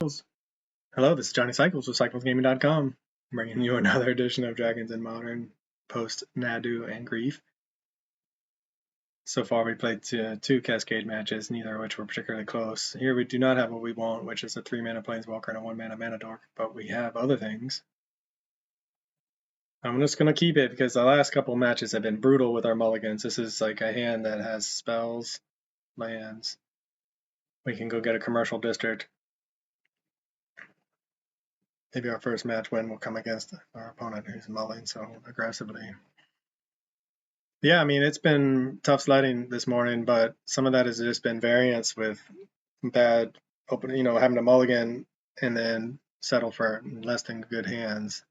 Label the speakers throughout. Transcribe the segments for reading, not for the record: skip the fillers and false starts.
Speaker 1: Hello, this is Johnny Cycles with CyclesGaming.com, bringing you another edition of Dragons in Modern, post Nadu and Grief. So far we played two Cascade matches, neither of which were particularly close. Here we do not have what we want, which is a 3-mana Planeswalker and a 1-mana Mana Dork, but we have other things. I'm just going to keep it because the last couple matches have been brutal with our mulligans. This is like a hand that has spells, lands. We can go get a commercial district. Maybe our first match win will come against our opponent who's mulling so aggressively. Yeah, I mean, it's been tough sledding this morning, but some of that has just been variance with bad opening, having to mulligan and then settle for less than good hands.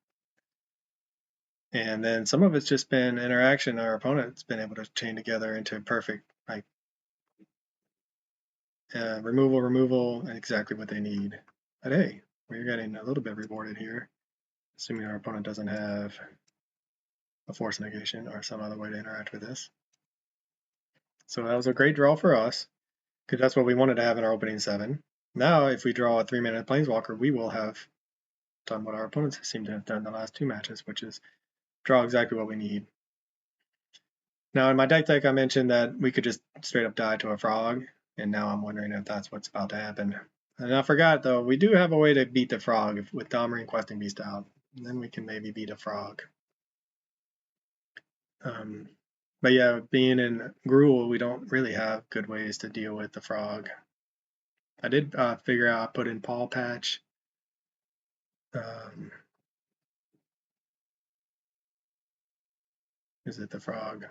Speaker 1: And then some of it's just been interaction. Our opponent's been able to chain together into perfect, removal, exactly what they need. But hey, we're getting a little bit rewarded here, assuming our opponent doesn't have a force negation or some other way to interact with this. So that was a great draw for us, because that's what we wanted to have in our opening 7. Now, if we draw a 3-mana Planeswalker, we will have done what our opponents seem to have done the last 2 matches, which is draw exactly what we need. Now, in my deck, I mentioned that we could just straight up die to a frog, and now I'm wondering if that's what's about to happen. And I forgot, though, we do have a way to beat the frog with Domri and Questing Beast out. And then we can maybe beat a frog. But yeah, being in Gruul, we don't really have good ways to deal with the frog. I did figure out I put in Paw Patch. Is it the frog?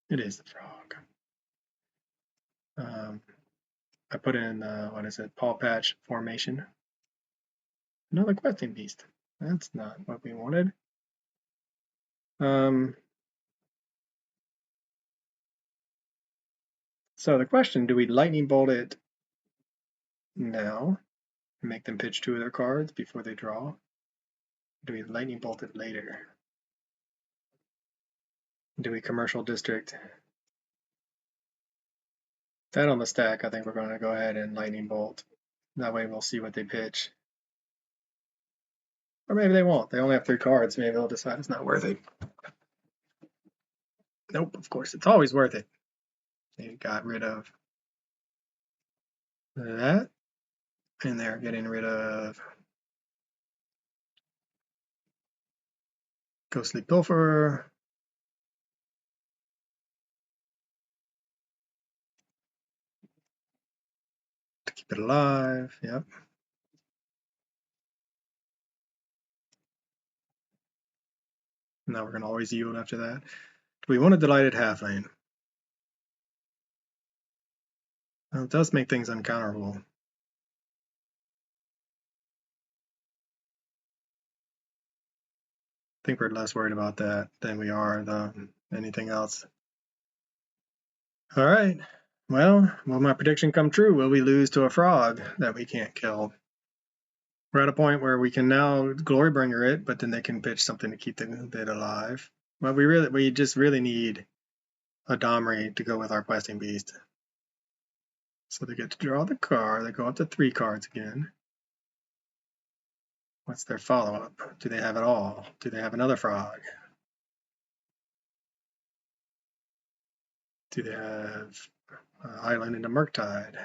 Speaker 1: It is the frog. I put in, Paw Patch Formation. Another Questing Beast. That's not what we wanted. So the question, do we Lightning Bolt it now and make them pitch 2 of their cards before they draw? Or do we Lightning Bolt it later? Do we Commercial District? That on the stack, I think we're going to go ahead and Lightning Bolt. That way we'll see what they pitch. Or maybe they won't. They only have 3 cards. Maybe they'll decide it's not worth it. Nope, of course, it's always worth it. They got rid of that. And they're getting rid of Ghostly Pilferer. To keep it alive, yep. Now we're going to always yield after that. Do we want a Delighted Halfling? Well, it does make things uncounterable. I think we're less worried about that than we are anything else. All right. Well, will my prediction come true? Will we lose to a frog that we can't kill? We're at a point where we can now Glorybringer it, but then they can pitch something to keep it alive. But we just really need a Domri to go with our Questing Beast. So they get to draw the card. They go up to 3 cards again. What's their follow-up? Do they have it all? Do they have another frog? Do they have Island into Murktide?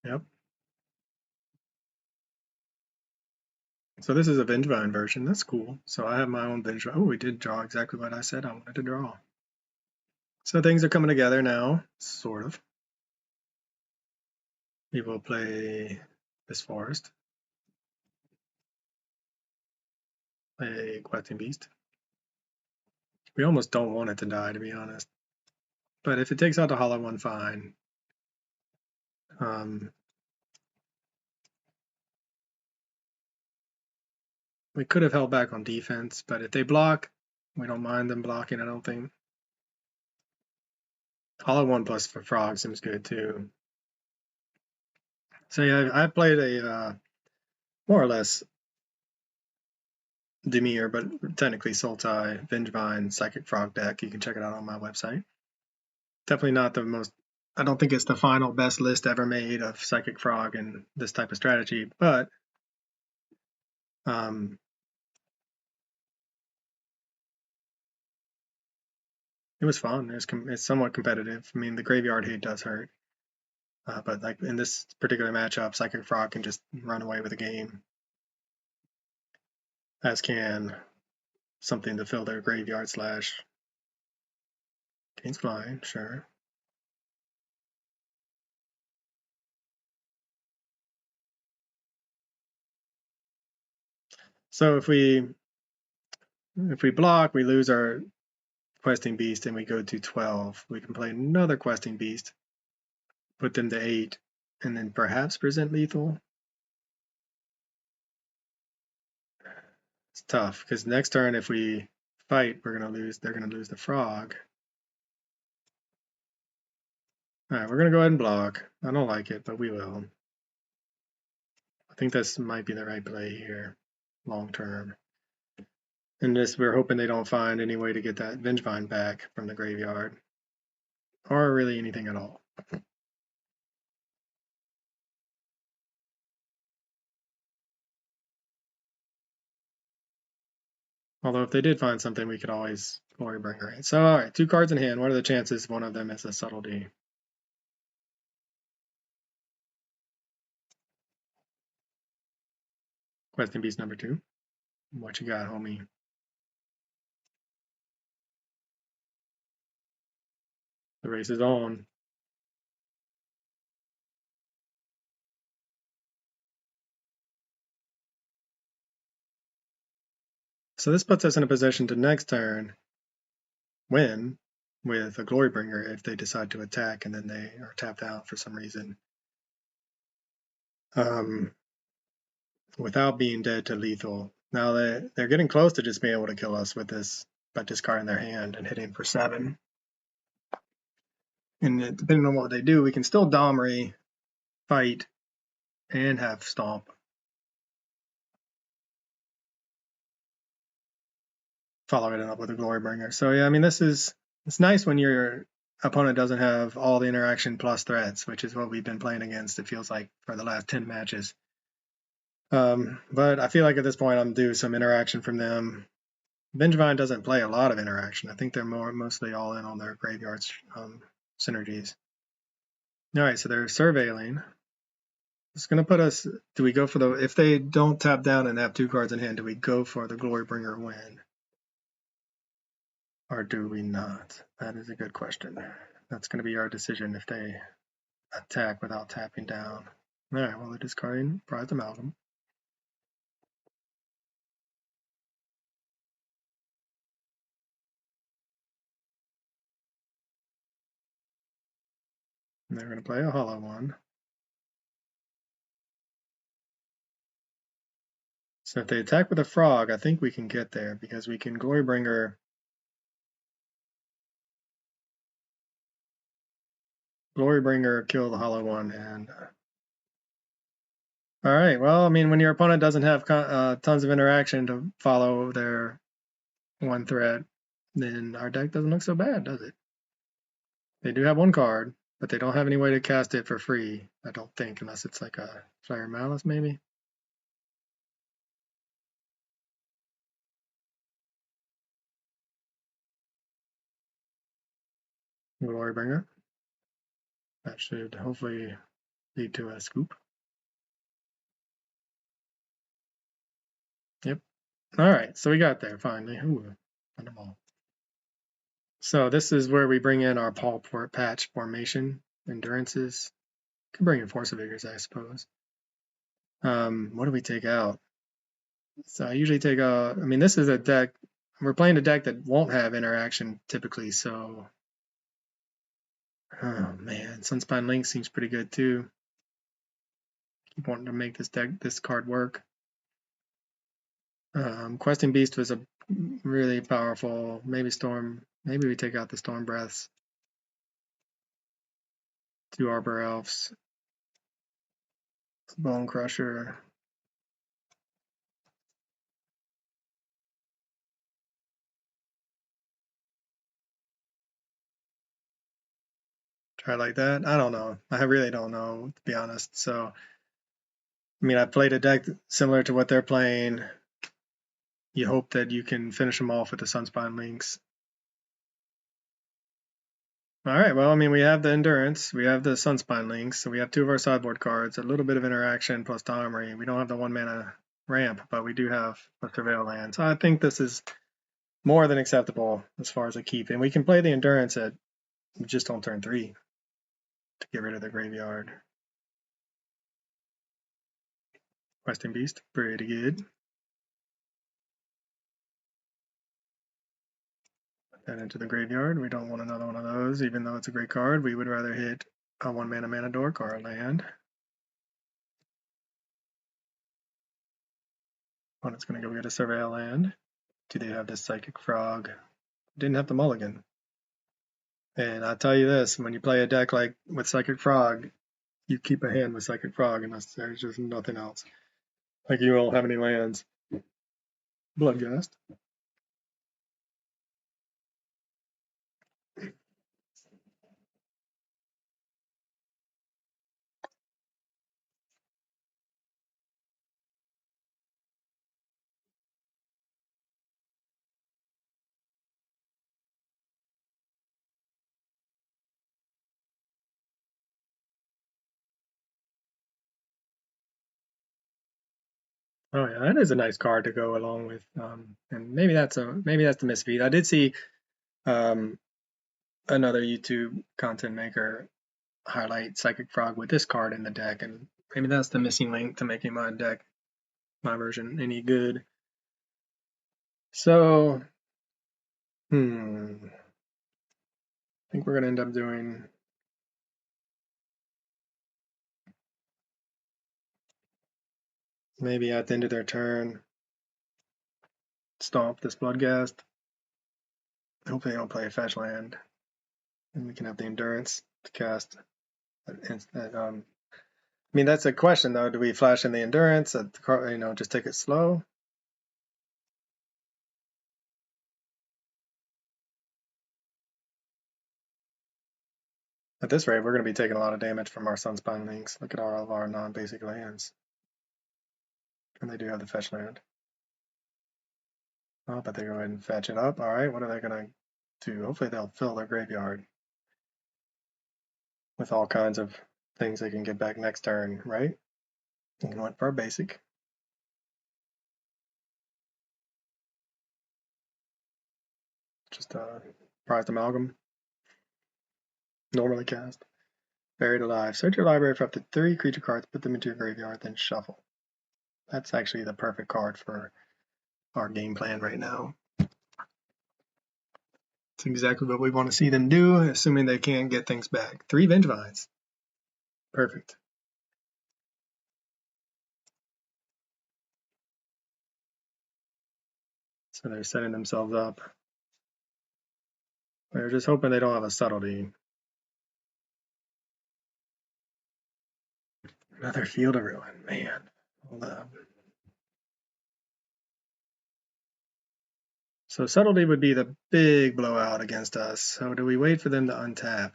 Speaker 1: Yep. So this is a Vengevine version. That's cool. So I have my own Vengevine. Oh, we did draw exactly what I said I wanted to draw. So things are coming together now, sort of. We will play this forest. Play Questing Beast. We almost don't want it to die, to be honest. But if it takes out the hollow one, fine. We could have held back on defense, but if they block, we don't mind them blocking, I don't think. Hollow 1 plus for frog seems good too. So yeah, I played a more or less Demir, but technically Sultai, Vengevine, Psychic Frog deck. You can check it out on my website. Definitely not the most, I don't think it's the final best list ever made of Psychic Frog and this type of strategy, but um, it was fun. It's somewhat competitive. I mean, the graveyard hate does hurt, but like in this particular matchup, Psychic Frog can just run away with the game, as can something to fill their graveyard slash. Gains flying, sure. So if we block, we lose our questing beast and we go to 12. We can play another questing beast, put them to 8, and then perhaps present lethal. It's tough because next turn if we fight, we're gonna lose. They're gonna lose the frog. All right, we're gonna go ahead and block. I don't like it, but we will. I think this might be the right play here, long term. And this, we're hoping they don't find any way to get that Vengevine back from the graveyard, or really anything at all. Although if they did find something, we could always Glorybringer it. So all right, 2 cards in hand. What are the chances one of them is a subtlety? Questing Beast number 2. What you got, homie? The race is on. So this puts us in a position to next turn win with a Glorybringer if they decide to attack and then they are tapped out for some reason. Without being dead to lethal. Now they're getting close to just being able to kill us with this by discarding their hand and hitting for 7. And depending on what they do, we can still Domri, fight, and have Stomp. Follow it up with a Glorybringer. So yeah, I mean it's nice when your opponent doesn't have all the interaction plus threats, which is what we've been playing against, it feels like, for the last 10 matches. But I feel like at this point I'm due some interaction from them. Vengevine doesn't play a lot of interaction. I think they're mostly all in on their graveyards synergies. All right, so they're surveilling. It's going to put us, do we go for the, if they don't tap down and have 2 cards in hand, do we go for the Glorybringer win? Or do we not? That is a good question. That's going to be our decision if they attack without tapping down. All right, well, they're discarding Prized Amalgam. And they're going to play a hollow one. So if they attack with a frog, I think we can get there because we can Glorybringer, kill the hollow one, and all right. Well, I mean, when your opponent doesn't have tons of interaction to follow their one threat, then our deck doesn't look so bad, does it? They do have 1 card, but they don't have any way to cast it for free, I don't think, unless it's like a Flare Malice, maybe. Glorybringer. That should hopefully lead to a scoop. Yep. All right, so we got there finally. Ooh, found them all. So this is where we bring in our Paul Patch formation, endurances. Could bring in Force of Vigors, I suppose. What do we take out? So I usually take I mean, this is a deck, we're playing a deck that won't have interaction typically, so. Oh man, Sunspine Link seems pretty good too. Keep wanting to make this card work. Questing Beast was a really powerful, maybe we take out the Storm Breaths. 2 Arbor Elves, Bone Crusher. Try like that. I don't know. I really don't know, to be honest. So, I mean, I played a deck similar to what they're playing. You hope that you can finish them off with the Sunspine Links. All right, well, I mean, we have the Endurance, we have the Sunspine Links, so we have 2 of our sideboard cards, a little bit of interaction plus the Armory. We don't have the 1 mana ramp, but we do have a Surveil land. So I think this is more than acceptable as far as a keep. And we can play the Endurance at just on turn 3 to get rid of the graveyard. Questing Beast, pretty good. Put that into the graveyard. We don't want another one of those, even though it's a great card. We would rather hit a 1 mana Mana Dork or a land. Opponent's going to go get a Surveil land. Do they have this Psychic Frog? Didn't have the mulligan. And I'll tell you this, when you play a deck like with Psychic Frog, you keep a hand with Psychic Frog unless there's just nothing else. Like you don't have any lands. Bloodghast. Oh yeah, that is a nice card to go along with. And maybe that's the misfeed. I did see another YouTube content maker highlight Psychic Frog with this card in the deck, and maybe that's the missing link to making my deck, my version, any good. So, I think we're gonna end up doing maybe at the end of their turn, stomp this Bloodghast. Hopefully they don't play a fetch land, and we can have the Endurance to cast. I mean, that's a question though. Do we flash in the Endurance? Just take it slow. At this rate, we're going to be taking a lot of damage from our Sunspine Links. Look at all of our non-basic lands. And they do have the fetch land. Oh, but they go ahead and fetch it up. All right, what are they going to do? Hopefully they'll fill their graveyard with all kinds of things they can get back next turn, right? And went for a basic. Just a prized amalgam. Normally cast. Buried Alive. Search your library for up to 3 creature cards, put them into your graveyard, then shuffle. That's actually the perfect card for our game plan right now. It's exactly what we want to see them do, assuming they can't get things back. 3 Vengevines. Perfect. So they're setting themselves up. They're just hoping they don't have a subtlety. Another Field of Ruin, man. Hold up. So subtlety would be the big blowout against us. So do we wait for them to untap?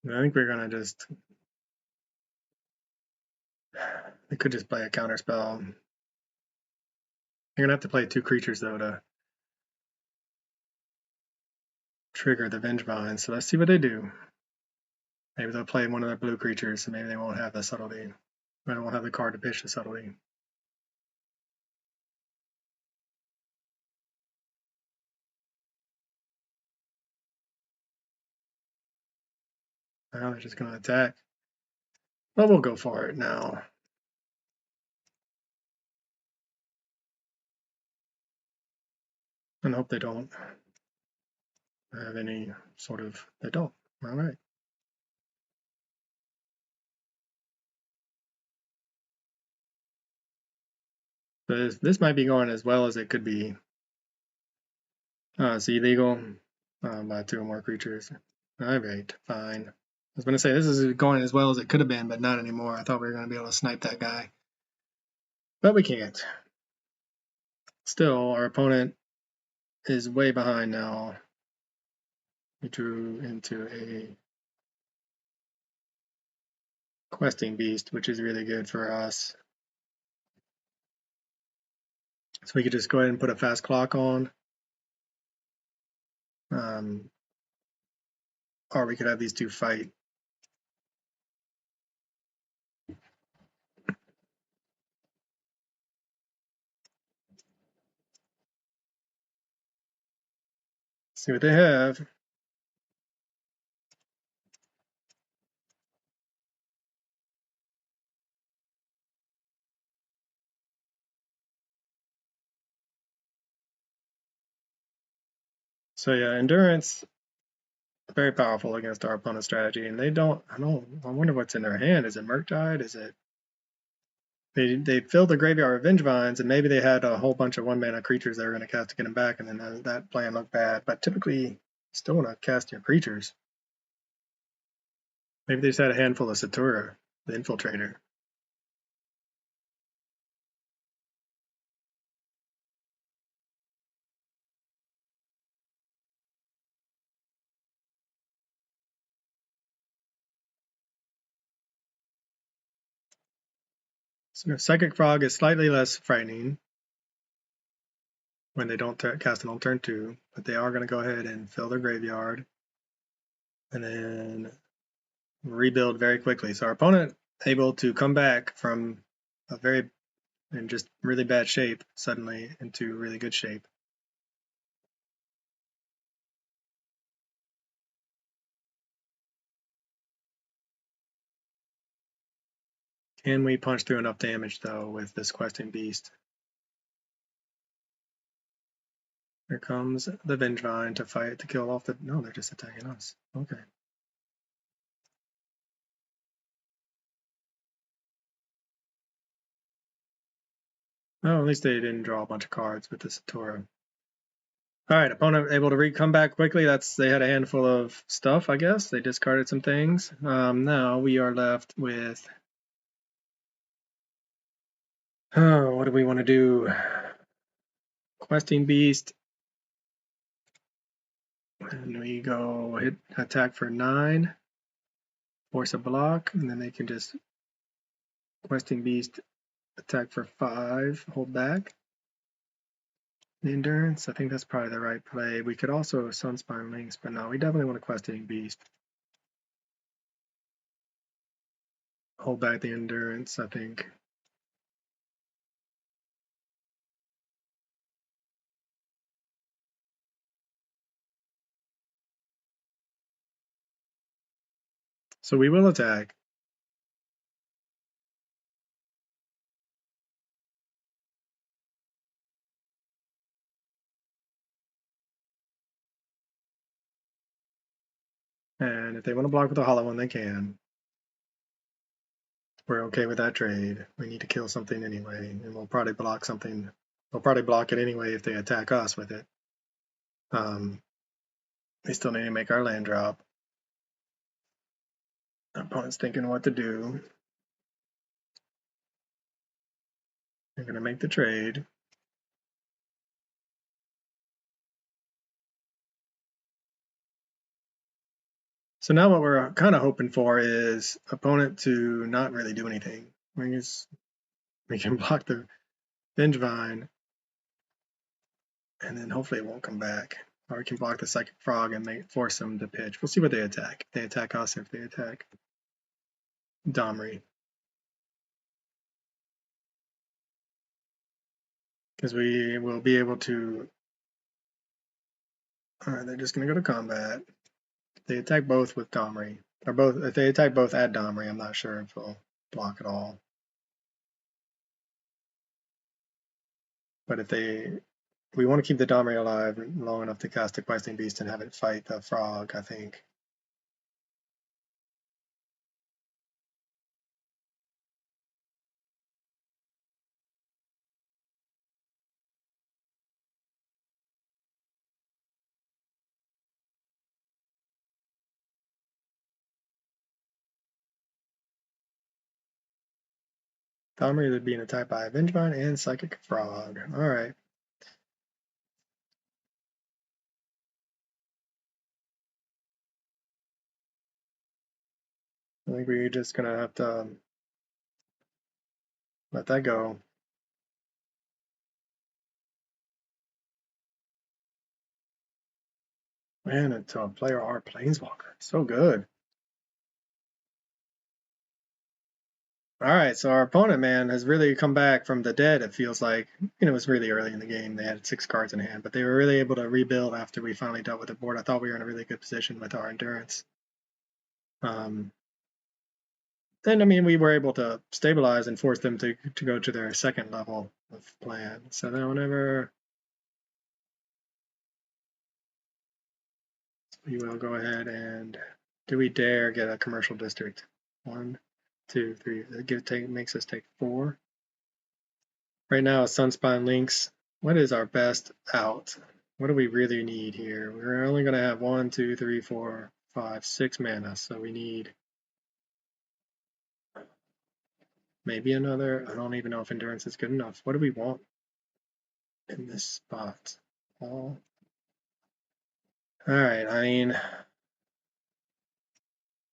Speaker 1: I think we're gonna just. We could just play a counter spell. You're gonna have to play 2 creatures though to trigger the Vengevine. So let's see what they do. Maybe they'll play one of their blue creatures, and maybe they won't have the subtlety. They won't have the card to pitch the subtlety. Now they're just gonna attack. Well, we'll go for it now. And hope they don't have any sort of. They don't. All right. So this might be going as well as it could be. Sea legal by 2 or more creatures. All right, fine. I was going to say this is going as well as it could have been, but not anymore. I thought we were going to be able to snipe that guy, but we can't. Still, our opponent is way behind now. We drew into a questing beast, which is really good for us. So we could just go ahead and put a fast clock on. Or we could have these two fight. See what they have. So yeah, endurance, very powerful against our opponent's strategy, and I wonder what's in their hand. Is it Murktide? Is it they filled the graveyard with Vengevines, and maybe they had a whole bunch of 1-mana creatures they were going to cast to get them back, and then that plan looked bad. But typically, you still want to cast your creatures. Maybe they just had a handful of Satura, the Infiltrator. So Psychic Frog is slightly less frightening when they don't cast it on turn 2, but they are going to go ahead and fill their graveyard and then rebuild very quickly. So our opponent able to come back from a very in just really bad shape suddenly into really good shape. Can we punch through enough damage though with this questing beast? Here comes the Vengevine to fight to kill off the. No, they're just attacking us. Okay. Oh, at least they didn't draw a bunch of cards with the Satora. All right, opponent able to come back quickly. They had a handful of stuff, I guess. They discarded some things. Now we are left with. Oh, what do we want to do? Questing beast. And we go hit attack for 9, force a block, and then they can just questing beast attack for 5, hold back. The endurance, I think that's probably the right play. We could also Sunspine Links, but no, we definitely want a questing beast. Hold back the endurance, I think. So we will attack. And if they want to block with a hollow one, they can. We're okay with that trade. We need to kill something anyway, and we'll probably block something. We'll probably block it anyway if they attack us with it. We still need to make our land drop. Our opponent's thinking what to do. They're going to make the trade. So now what we're kind of hoping for is opponent to not really do anything. We can block the Vengevine, and then hopefully it won't come back. Or we can block the Psychic Frog and force them to pitch. We'll see what they attack. If they attack us, if they attack Domri. Because we will be able to. Alright, they're just going to go to combat. If they attack both with Domri. Or both. If they attack both at Domri, I'm not sure if we'll block at all. But if we want to keep the Domri alive long enough to cast the Questing Beast and have it fight the Frog, I think. Domri being attacked by Vengevine and Psychic Frog. Alright. I think we're just gonna have to let that go. Man, it's a player R Planeswalker. So good. Alright, so our opponent, man, has really come back from the dead, it feels like. It was really early in the game. They had 6 cards in hand, but they were really able to rebuild after we finally dealt with the board. I thought we were in a really good position with our endurance. Then, I mean, we were able to stabilize and force them to go to their second level of plan. So then whenever we will go ahead and do we dare get a commercial district? 1, 2, 3. It makes us take 4. Right now, Sunspine Links. What is our best out? What do we really need here? We're only going to have 1, 2, 3, 4, 5, 6 mana. So we need maybe another. I don't even know if endurance is good enough. What do we want in this spot? All right. I mean, I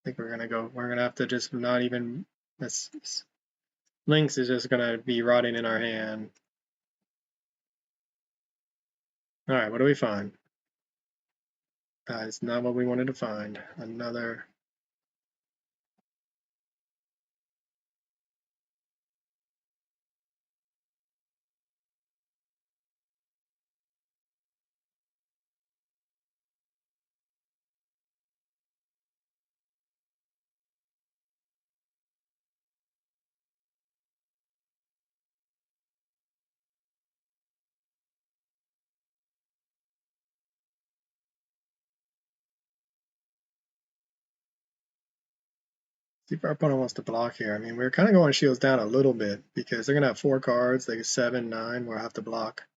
Speaker 1: think we're gonna have to just not even. This Lynx is just gonna be rotting in our hand. All right. What do we find? It's not what we wanted to find. Another. See if our opponent wants to block here. I mean, we're kind of going shields down a little bit because they're going to have 4 cards. They get 7, 9. We'll have to block.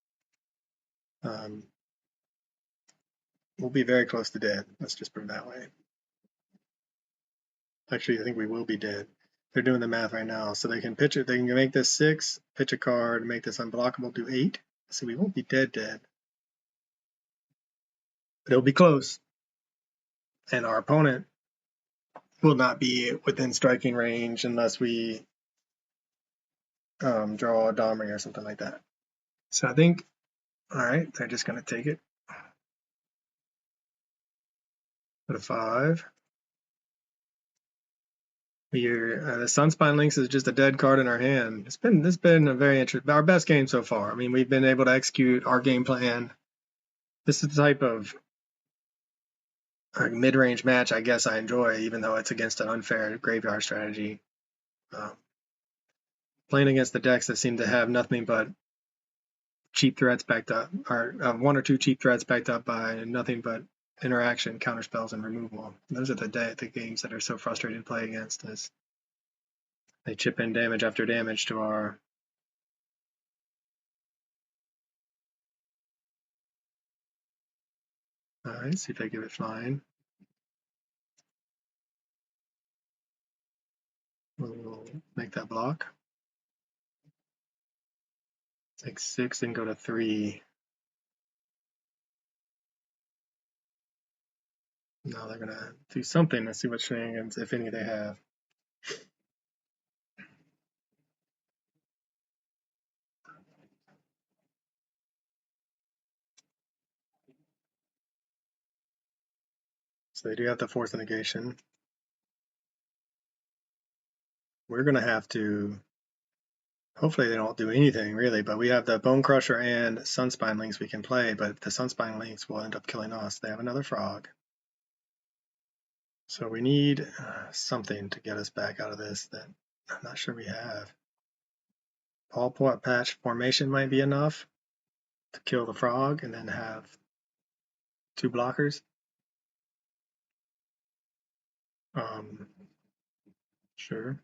Speaker 1: We'll be very close to dead. Let's just put it that way. Actually, I think we will be dead. They're doing the math right now. So they can pitch it. They can make this 6, pitch a card, make this unblockable, do 8. So we won't be dead. But it'll be close. And our opponent will not be within striking range unless we draw a Domri or something like that. So I think, all right, they're just going to take it. Put a 5. The Sunspine Lynx is just a dead card in our hand. This has been a very interesting, our best game so far. I mean, we've been able to execute our game plan. This is the type of mid-range match I guess I enjoy, even though it's against an unfair graveyard strategy. Playing against the decks that seem to have nothing but cheap threats backed up, or 1 or 2 cheap threats backed up by nothing but interaction, counterspells, and removal. Those are the games that are so frustrating to play against, as they chip in damage after damage to our. Alright, see if I give it flying. We'll make that block. Take 6 and go to 3. Now they're gonna do something. Let's see what shenanigans, if any, they have. So they do have to force a negation. We're gonna have to. Hopefully they don't do anything really, but we have the Bone Crusher and Sunspine Lynx we can play, but the Sunspine Lynx will end up killing us. They have another frog. So we need something to get us back out of this that I'm not sure we have. Paw Patch Formation might be enough to kill the frog and then have 2 blockers. Sure.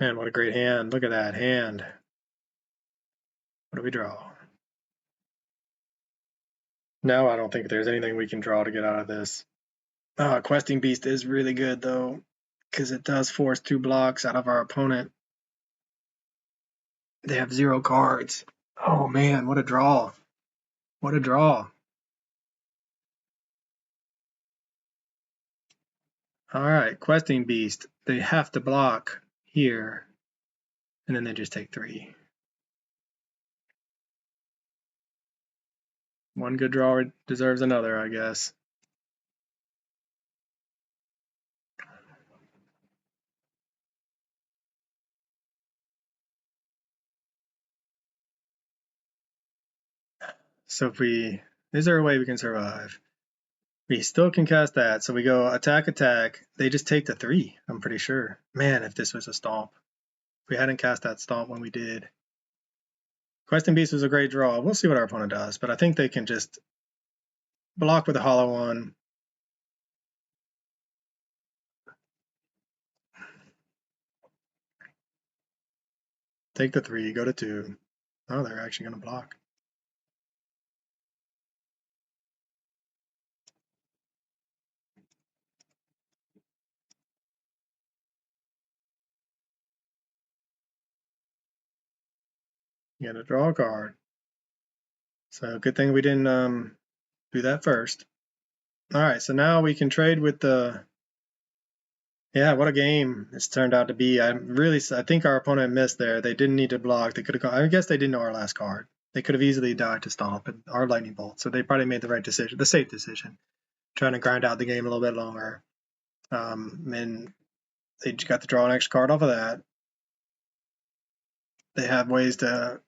Speaker 1: Man, what a great hand. Look at that hand. What do we draw? No, I don't think there's anything we can draw to get out of this. Questing Beast is really good, though, because it does force 2 blocks out of our opponent. They have 0 cards. Oh, man, what a draw. What a draw. All right, Questing Beast. They have to block here, and then they just take 3. One good draw deserves another, I guess. So if we... Is there a way we can survive? We still can cast that, so we go attack, attack. They just take the 3, I'm pretty sure. Man, if this was a stomp. If we hadn't cast that stomp when we did. Questing Beast was a great draw. We'll see what our opponent does, but I think they can just block with a hollow one. Take the 3, go to 2. Oh, they're actually going to block. You got to draw a card. So good thing we didn't do that first. All right, so now we can trade with the... Yeah, what a game it's turned out to be. I think our opponent missed there. They didn't need to block. They could have gone... I guess they didn't know our last card. They could have easily died to stomp and our lightning bolt. So they probably made the right decision, the safe decision, trying to grind out the game a little bit longer. And they got to draw an extra card off of that. They have ways to...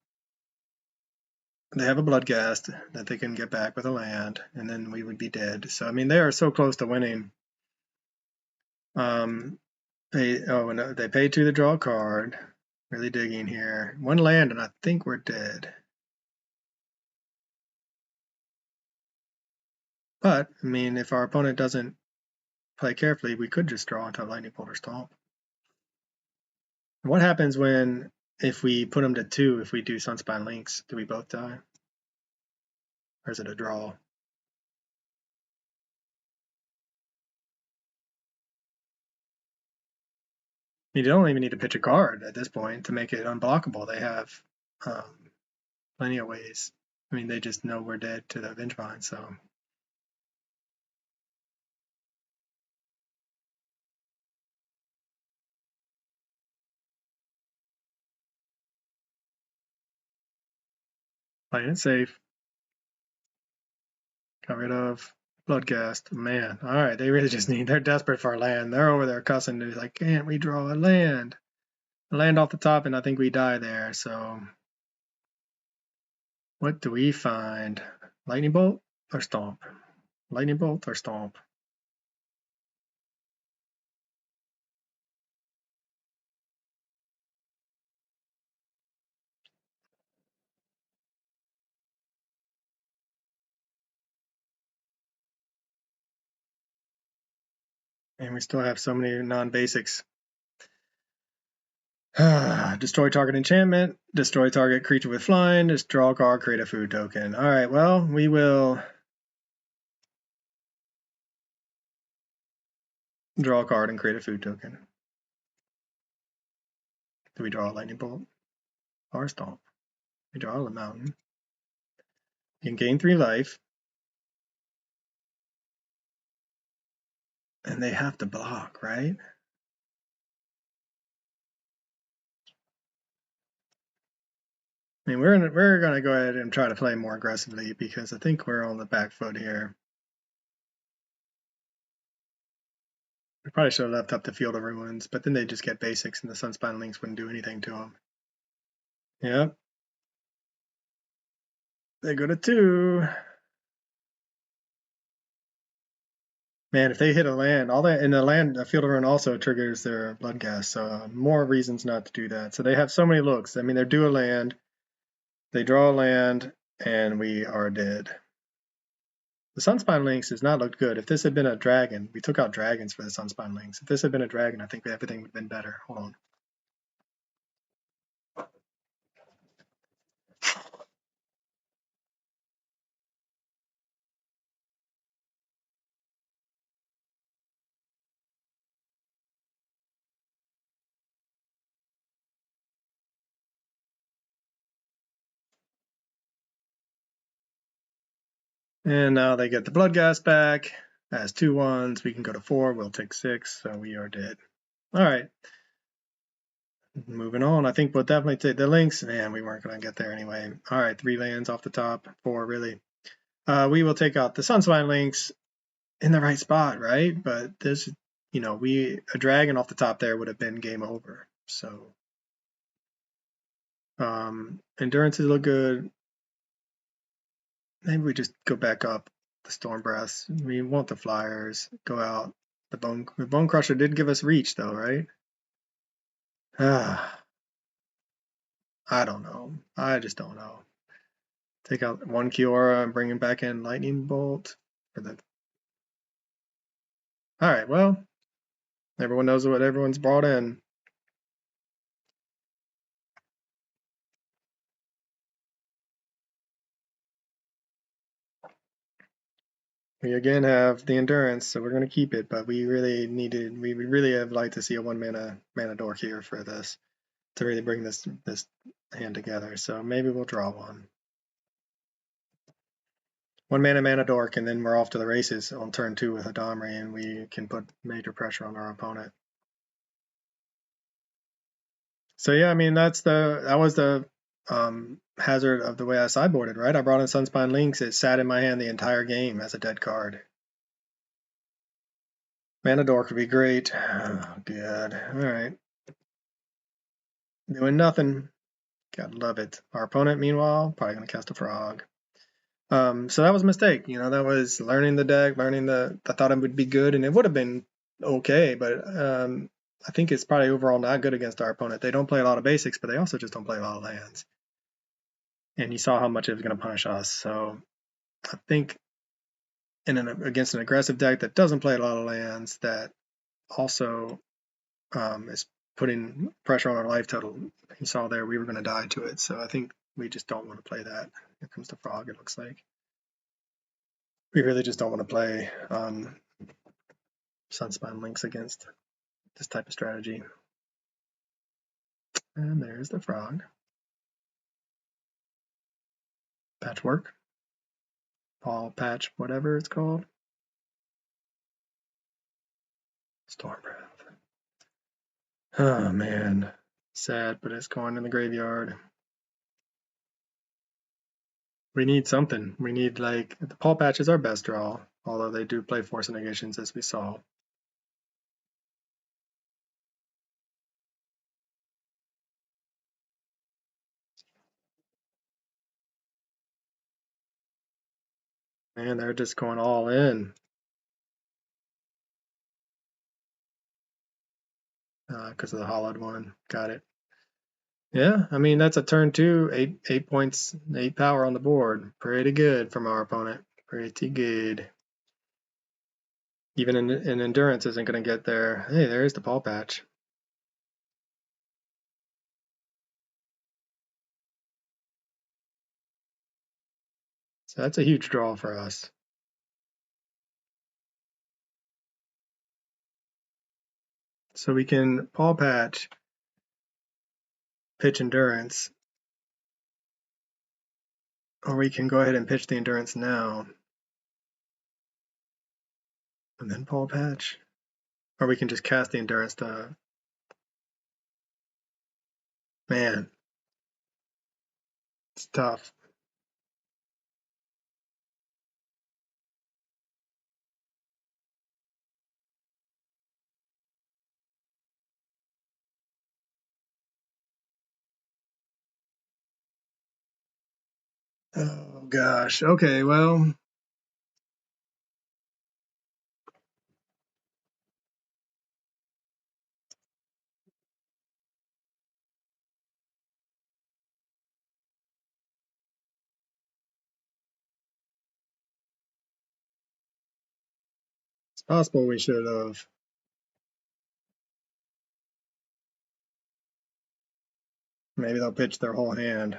Speaker 1: They have a Bloodghast that they can get back with a land, and then we would be dead. So, I mean, they are so close to winning. They paid 2 to draw a card. Really digging here. 1 land, and I think we're dead. But, I mean, if our opponent doesn't play carefully, we could just draw into a Lightning Bolt or Stomp. What happens if we put them to 2, if we do Sunspine Links? Do we both die? Or is it a draw? You don't even need to pitch a card at this point to make it unblockable. They have plenty of ways. I mean, they just know we're dead to the Vengevine, so... Playing it safe. Got rid of Bloodghast. Man, all right, they really just they're desperate for a land. They're over there cussing. They're like, can't we draw a land? A land off the top, and I think we die there. So, what do we find? Lightning Bolt or Stomp? Lightning Bolt or Stomp? And we still have so many non-basics. Destroy target enchantment, destroy target creature with flying, just draw a card, create a food token. All right, well, we will draw a card and create a food token. Do we draw a lightning bolt or a stomp? We draw a mountain. You can gain 3 life. And they have to block, right? I mean, we're gonna go ahead and try to play more aggressively because I think we're on the back foot here. We probably should have left up the Field of Ruins, but then they just get basics and the Sunspine Links wouldn't do anything to them. Yep. They go to 2. Man, if they hit a land, all that in the land, the Field of Ruin also triggers their Bloodghast, so more reasons not to do that. So they have so many looks. I mean, they're due a land, they draw a land, and we are dead. The Sunspine Links does not look good. If this had been a dragon, we took out dragons for the Sunspine Links. If this had been a dragon, I think everything would have been better. Hold on. And now they get the blood gas back. As 2 1s, we can go to 4. We'll take 6, so we are dead. All right. Moving on. I think we'll definitely take the links. Man, we weren't going to get there anyway. All right, 3 lands off the top. 4, really. We will take out the Sunspine links in the right spot, right? But this, a dragon off the top there would have been game over. So, endurance look good. Maybe we just go back up the Storm Breaths. We want the Flyers. Go out. The Bone Crusher did give us reach, though, right? I don't know. I just don't know. Take out 1 Kiora and bring him back in Lightning Bolt. All right, well, everyone knows what everyone's brought in. We again have the endurance, so we're going to keep it, but we would really have liked to see a 1 mana dork here for this to really bring this hand together. So maybe we'll draw one. 1 mana dork, and then we're off to the races on turn 2 with Adamri, and we can put major pressure on our opponent. So yeah, I mean that was the hazard of the way I sideboarded, right? I brought in Sunspine Links. It sat in my hand the entire game as a dead card. Mana Dork would be great. Oh, good. All right. Doing nothing. Gotta love it. Our opponent, meanwhile, probably gonna cast a frog. So that was a mistake. That was learning the deck, I thought it would be good, and it would have been okay, but I think it's probably overall not good against our opponent. They don't play a lot of basics, but they also just don't play a lot of lands. And you saw how much it was going to punish us. So I think against an aggressive deck that doesn't play a lot of lands, that also is putting pressure on our life total. You saw there we were going to die to it. So I think we just don't want to play that. Here comes the frog, it looks like. We really just don't want to play Sunspine Links against this type of strategy. And there's the frog. Patchwork. Paw patch, whatever it's called. Storm Breath. Oh man. Sad, but it's going in the graveyard. We need something. We need, like, the Paw Patch is our best draw, although they do play Force Negations, as we saw. Man, they're just going all in. Because of the hollowed one. Got it. Yeah, I mean, that's a turn 2, 8 points, 8 power on the board. Pretty good from our opponent. Pretty good. Even in endurance isn't going to get there. Hey, there's the Paw Patch. So that's a huge draw for us. So we can Paw Patch, pitch endurance, or we can go ahead and pitch the endurance now. And then Paw Patch. Or we can just cast the endurance to. Man, it's tough. Oh gosh. Okay, well. It's possible we should have. Maybe they'll pitch their whole hand.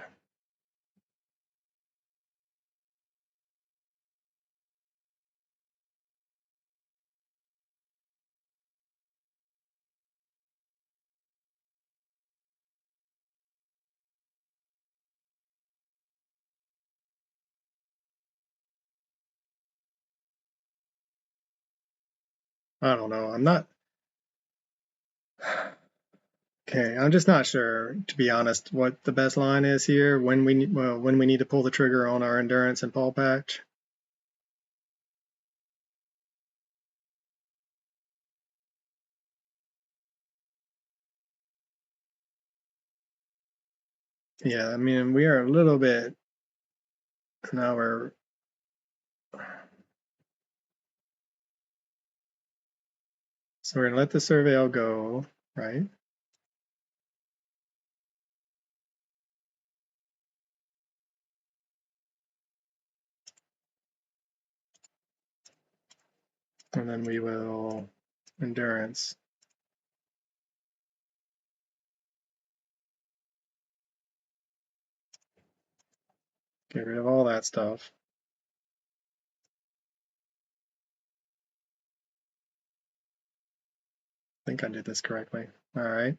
Speaker 1: I don't know. I'm not. Okay, I'm just not sure, to be honest, what the best line is here when we need to pull the trigger on our endurance and Paul patch. Yeah, I mean, we are a little bit now. We're gonna let the surveil go, right? And then we will endurance. Get rid of all that stuff. I think I did this correctly. All right.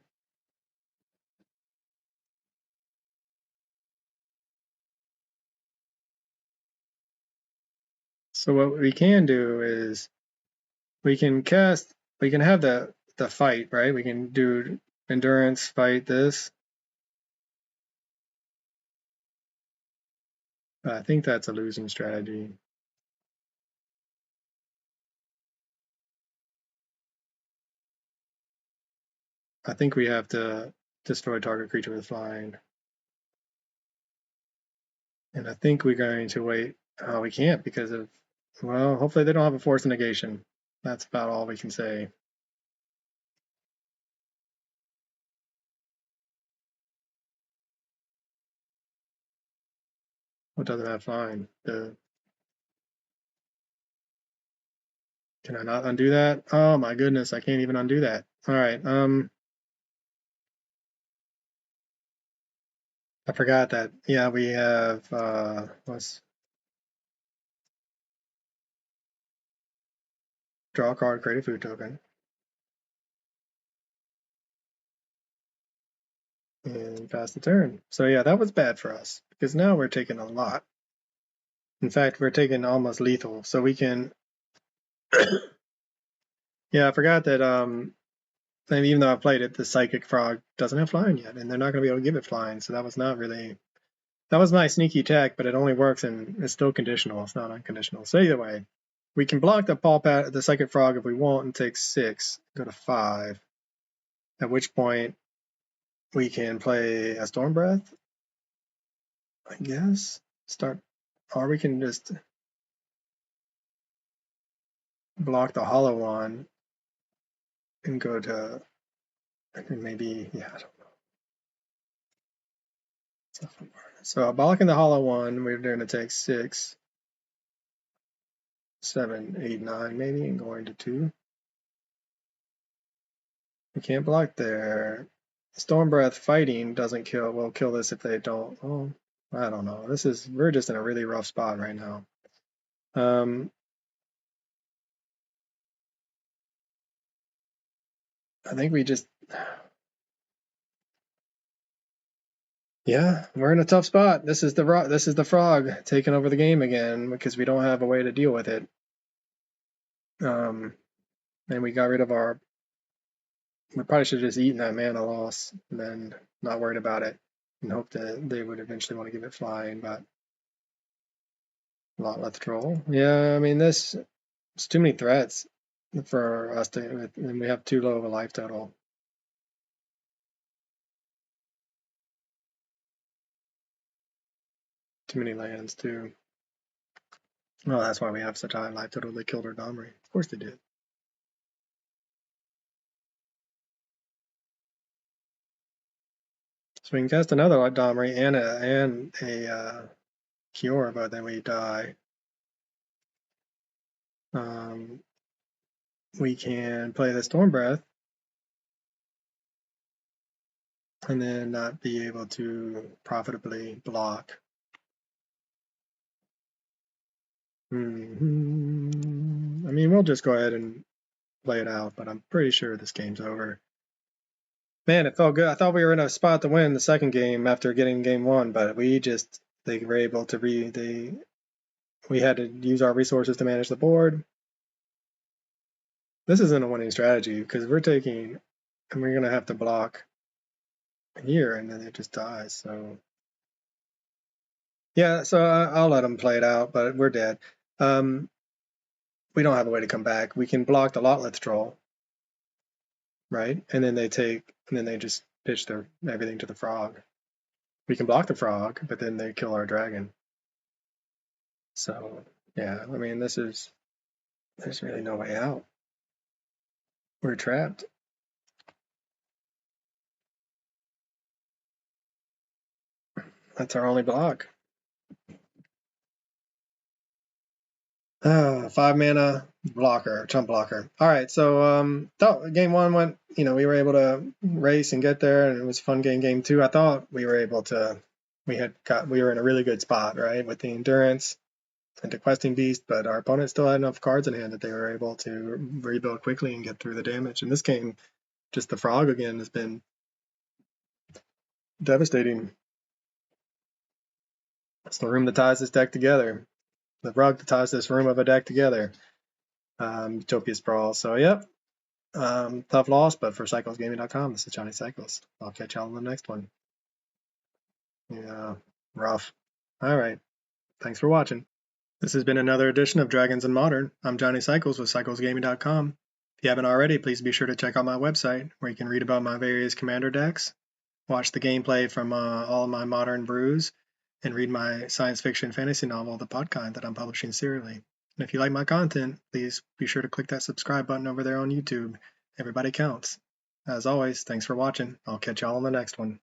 Speaker 1: So what we can do is we can have the fight, right? We can do endurance, fight this. But I think that's a losing strategy. I think we have to destroy target creature with flying. And I think we're going to wait. Oh, we can't because of, well, hopefully they don't have a force negation. That's about all we can say. What doesn't have flying? Can I not undo that? Oh my goodness, I can't even undo that. All right. I forgot that. Yeah, we have let's draw a card, create a food token, and pass the turn. So yeah, that was bad for us because now we're taking a lot. In fact, we're taking almost lethal. So we can. Yeah, I forgot that. And even though I played it, the Psychic Frog doesn't have flying yet, and they're not going to be able to give it flying. So that was not really. That was my sneaky attack, but it only works and it's still conditional. It's not unconditional. So either way, we can block the Psychic Frog if we want and take 6, go to 5. At which point we can play a Storm Breath, I guess. Or we can just block the Hollow one and go to, and maybe, yeah, I don't know. So blocking the Hollow one, we're going to take 6, 7, 8, 9 maybe, and going to 2. We can't block there. Storm Breath fighting doesn't kill. Will kill this if they don't. Oh, I don't know. We're just in a really rough spot right now. I think we just, yeah, we're in a tough spot. This is the frog taking over the game again because we don't have a way to deal with it. And we got rid of our. We probably should have just eaten that mana loss and then not worried about it and hope that they would eventually want to give it flying, but a lot left to roll. Yeah, I mean it's too many threats for us to, and we have too low of a life total. Too many lands too. Well, that's why we have such high life total. They killed our Domri. Of course they did. So we can cast another Domri and a Cure, but then we die. We can play the Storm Breath and then not be able to profitably block. I mean, we'll just go ahead and play it out, but I'm pretty sure this game's over. Man, it felt good. I thought we were in a spot to win the second game after getting game 1, but they were able to we had to use our resources to manage the board. This isn't a winning strategy because we're taking, and we're gonna have to block here, and then it just dies. So yeah, so I'll let them play it out, but we're dead. We don't have a way to come back. We can block the Lotleth Troll, right? And then they just pitch their everything to the frog. We can block the frog, but then they kill our dragon. So yeah, I mean, there's really no way out. We're trapped. That's our only block. 5 mana blocker, chump blocker. All right, so game one went. We were able to race and get there, and it was a fun game. Game two, I thought we were able to. We were in a really good spot, right, with the endurance and the questing beast, but our opponent still had enough cards in hand that they were able to rebuild quickly and get through the damage. In this game, just the frog again has been devastating. It's the room that ties this deck together. The rug that ties this room of a deck together. Utopia Sprawl. So, yep. Tough loss, but for CyclesGaming.com, this is Johnny Cycles. I'll catch y'all in the next one. Yeah, rough. All right. Thanks for watching. This has been another edition of Dragons and Modern. I'm Johnny Cycles with CyclesGaming.com. If you haven't already, please be sure to check out my website where you can read about my various commander decks, watch the gameplay from all of my modern brews, and read my science fiction fantasy novel, The Podkind, that I'm publishing serially. And if you like my content, please be sure to click that subscribe button over there on YouTube. Everybody counts. As always, thanks for watching. I'll catch y'all on the next one.